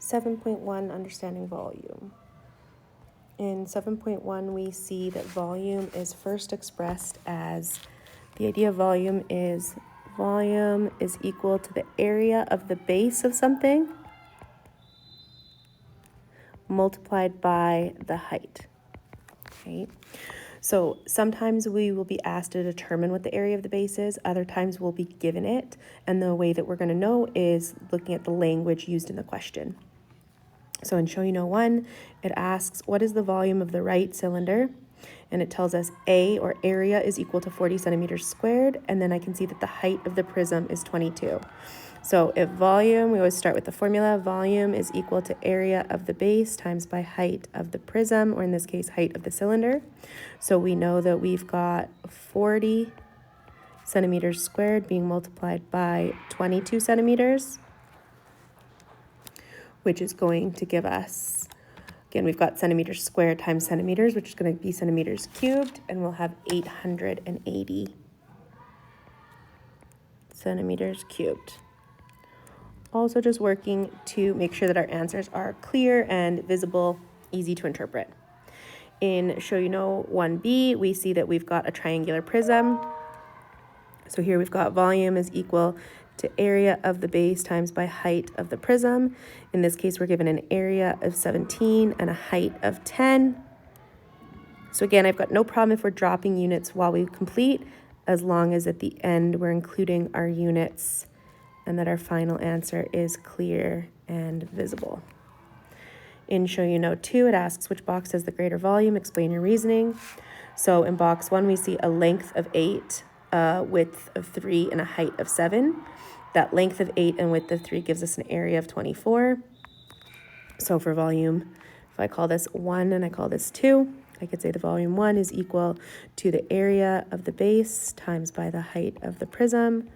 7.1, understanding volume. In 7.1, we see that volume is first expressed as, the idea of volume is equal to the area of the base of something multiplied by the height, okay? So sometimes we will be asked to determine what the area of the base is, other times we'll be given it, and the way that we're going to know is looking at the language used in the question. So in Show You Know 1, it asks, what is the volume of the right cylinder? And it tells us A, or area, is equal to 40 centimeters squared, and then I can see that the height of the prism is 22. So if volume, we always start with the formula, volume is equal to area of the base times by height of the prism, or in this case, height of the cylinder. So we know that we've got 40 centimeters squared being multiplied by 22 centimeters, which is going to give us, again, we've got centimeters squared times centimeters, which is going to be centimeters cubed, and we'll have 880 centimeters cubed. Also just working to make sure that our answers are clear and visible, easy to interpret. In Show You Know 1b, we see that we've got a triangular prism. So here we've got volume is equal to area of the base times by height of the prism. In this case, we're given an area of 17 and a height of 10. So again, I've got no problem if we're dropping units while we complete, as long as at the end we're including our units and that our final answer is clear and visible. In Show You Know 2, it asks which box has the greater volume, explain your reasoning. So in box 1, we see a length of 8, width of 3, and a height of 7. That length of 8 and width of 3 gives us an area of 24. So for volume, if I call this 1 and I call this 2, I could say the volume 1 is equal to the area of the base times by the height of the prism.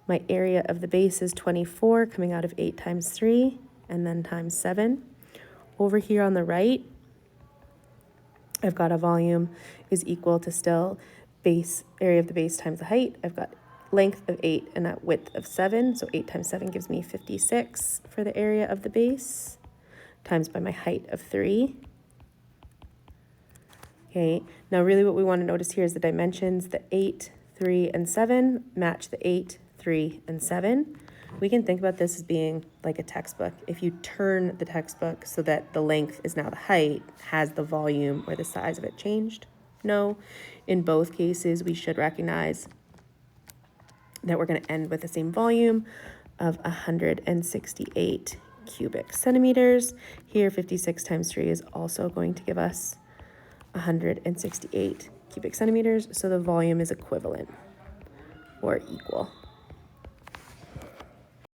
My area of the base is 24, coming out of 8 times 3, and then times 7. Over here on the right, I've got a volume is equal to still base, area of the base times the height. I've got length of 8 and a width of 7, so 8 times 7 gives me 56 for the area of the base, times by my height of 3. Okay, now really what we want to notice here is the dimensions. The 8, 3, and 7 match the 8, 3, and 7. We can think about this as being like a textbook. If you turn the textbook so that the length is now the height, has the volume or the size of it changed? No. In both cases, we should recognize that we're going to end with the same volume of 168 cubic centimeters. Here, 56 times 3 is also going to give us 168 cubic centimeters, so the volume is equivalent or equal.